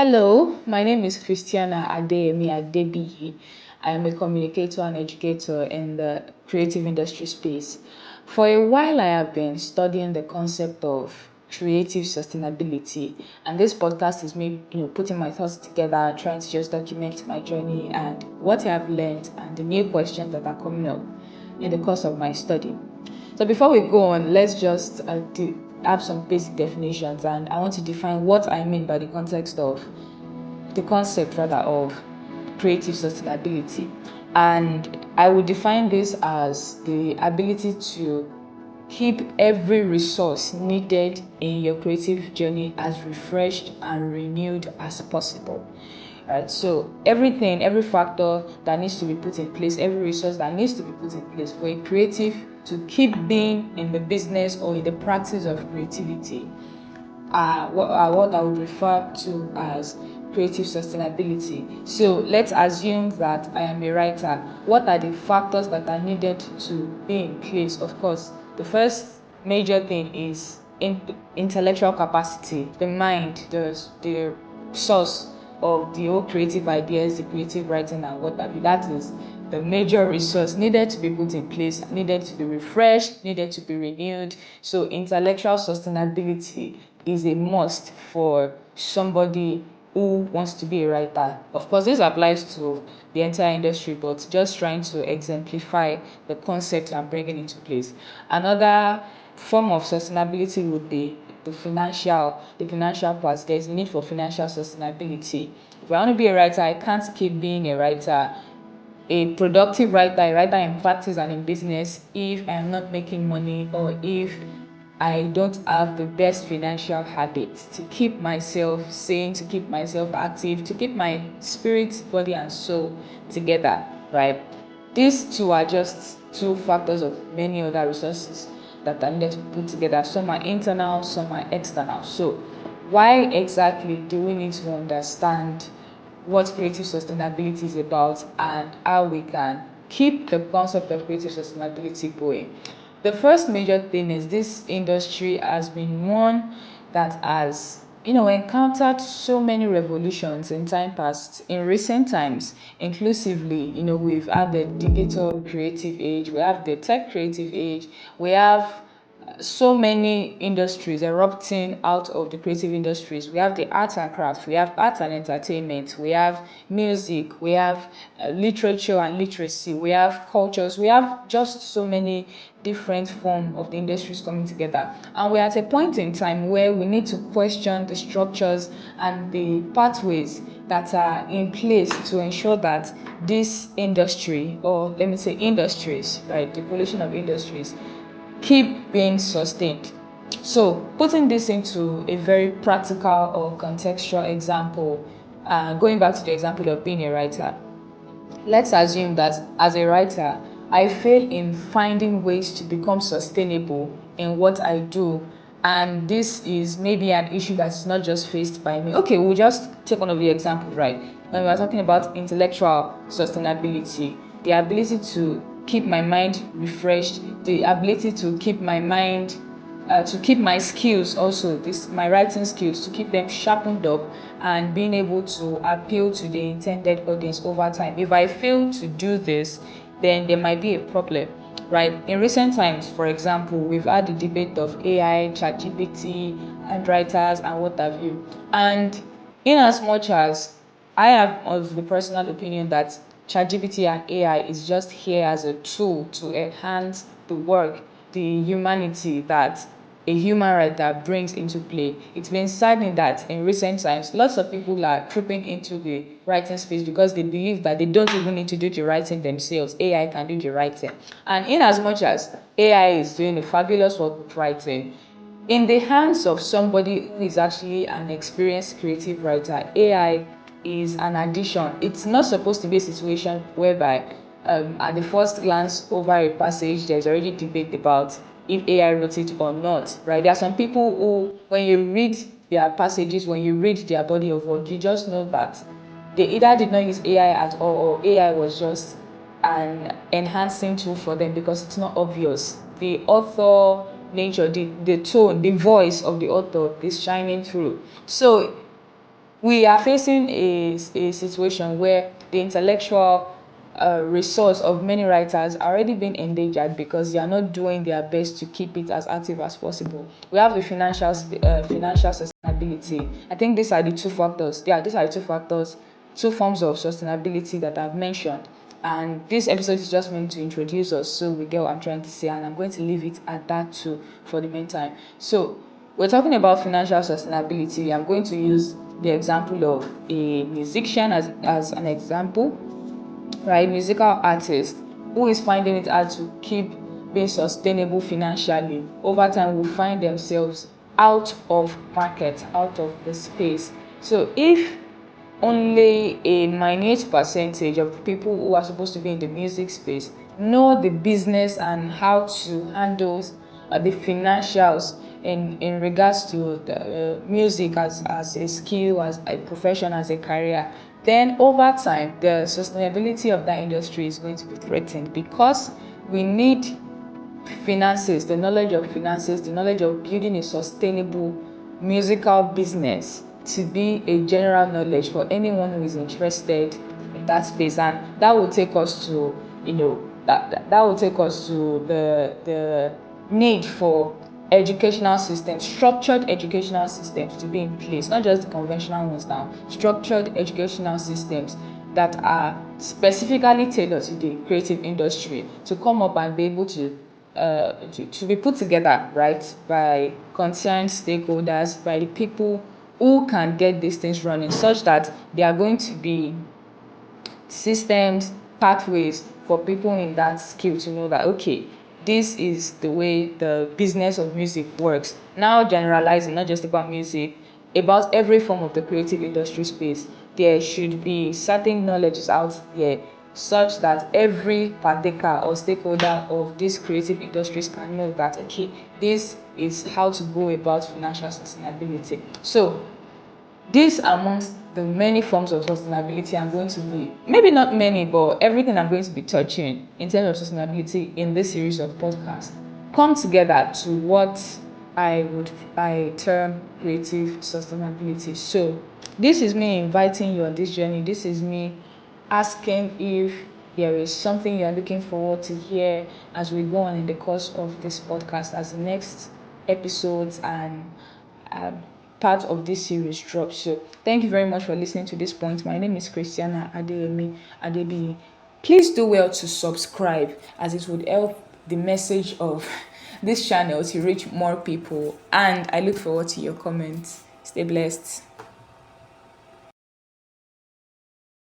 Hello, my name is Christiana Adeyemi Adebiyi. I am a communicator and educator in the creative industry space. For a while, I have been studying the concept of creative sustainability, and this podcast is me, putting my thoughts together, trying to just document my journey and what I have learned and the new questions that are coming up in the course of my study. So before we go on, let's just have some basic definitions, and I want to define what I mean by the concept rather of creative sustainability. And I would define this as the ability to keep every resource needed in your creative journey as refreshed and renewed as possible. Right, so every factor that needs to be put in place, every resource that needs to be put in place for a creative to keep being in the business or in the practice of creativity are what I would refer to as creative sustainability. So let's assume that I am a writer. What are the factors that are needed to be in place? Of course, the first major thing is intellectual capacity, the mind, the source of the whole creative ideas, the creative writing, and what have you. That is the major resource needed to be put in place, needed to be refreshed, needed to be renewed. So intellectual sustainability is a must for somebody who wants to be a writer. Of course, this applies to the entire industry, but just trying to exemplify the concept and bring it into place. Another form of sustainability would be the financial part. There's a need for financial sustainability. If I want to be a writer, I can't keep being a productive writer, a writer in practice and in business, if I'm not making money or if I don't have the best financial habits to keep myself sane, to keep myself active, to keep my spirit, body, and soul together, right? These two are just two factors of many other resources that are needed to put together. Some are internal, some are external. So, why exactly do we need to understand what creative sustainability is about and how we can keep the concept of creative sustainability going? The first major thing is this industry has been one that has encountered so many revolutions in time past, in recent times, inclusively. We've had the digital creative age, we have the tech creative age, we have so many industries erupting out of the creative industries. We have the arts and crafts, we have arts and entertainment, we have music, we have literature and literacy, we have cultures, we have just so many different forms of the industries coming together. And we're at a point in time where we need to question the structures and the pathways that are in place to ensure that this industry, or let me say industries, right, the evolution of industries, keep being sustained. So, putting this into a very practical or contextual example, going back to the example of being a writer, let's assume that as a writer, I fail in finding ways to become sustainable in what I do. And this is maybe an issue that's not just faced by me. Okay, we'll just take one of the examples, right? When we are talking about intellectual sustainability, the ability to keep my mind refreshed, the ability to keep my mind to keep my skills, also my writing skills, to keep them sharpened up and being able to appeal to the intended audience over time. If I fail to do this, then there might be a problem, right? In recent times, for example, we've had the debate of AI, ChatGPT, and writers and what have you. And in as much as I have of the personal opinion that ChatGPT and AI is just here as a tool to enhance the work, the humanity that a human writer brings into play. It's been saddening that in recent times, lots of people are creeping into the writing space because they believe that they don't even need to do the writing themselves. AI can do the writing. And in as much as AI is doing a fabulous work with writing, in the hands of somebody who is actually an experienced creative writer, AI is an addition. It's not supposed to be a situation whereby at the first glance over a passage, there's already debate about if AI wrote it or not, right? There are some people who, when you read their passages, when you read their body of work, you just know that they either did not use AI at all, or AI was just an enhancing tool for them because it's not obvious. The author nature, the tone, the voice of the author is shining through. So we are facing a situation where the intellectual resource of many writers are already being endangered because they are not doing their best to keep it as active as possible. We have the financial sustainability. I think these are the two factors. Yeah, these are the two factors, two forms of sustainability that I've mentioned. And this episode is just meant to introduce us so we get what I'm trying to say, and I'm going to leave it at that too for the meantime. So we're talking about financial sustainability. I'm going to use the example of a musician as an example, right? Musical artist who is finding it hard to keep being sustainable financially. Over time, will find themselves out of market, out of the space. So if only a minute percentage of people who are supposed to be in the music space know the business and how to handle the financials in regards to the music as a skill, as a profession, as a career, then over time the sustainability of that industry is going to be threatened, because we need finances, the knowledge of finances, the knowledge of building a sustainable musical business to be a general knowledge for anyone who is interested in that space. And that will take us to, that will take us to the need for educational systems, structured educational systems to be in place, not just the conventional ones now, structured educational systems that are specifically tailored to the creative industry to come up and be able to be put together, right, by concerned stakeholders, by the people who can get these things running, such that they are going to be systems, pathways for people in that skill to know that, okay, this is the way the business of music works. Now generalizing, not just about music, about every form of the creative industry space, there should be certain knowledge out there such that every partaker or stakeholder of these creative industries can know that, okay, this is how to go about financial sustainability. So this amongst the many forms of sustainability I'm going to be, maybe not many, but everything I'm going to be touching in terms of sustainability in this series of podcasts come together to what I term creative sustainability. So this is me inviting you on this journey. This is me asking if there is something you're looking forward to hear as we go on in the course of this podcast, as the next episodes and um, part of this series drops. So thank you very much for listening to this point. My name is Christiana Adeyemi Adebi. Please do well to subscribe, as it would help the message of this channel to reach more people. And I look forward to your comments. Stay blessed.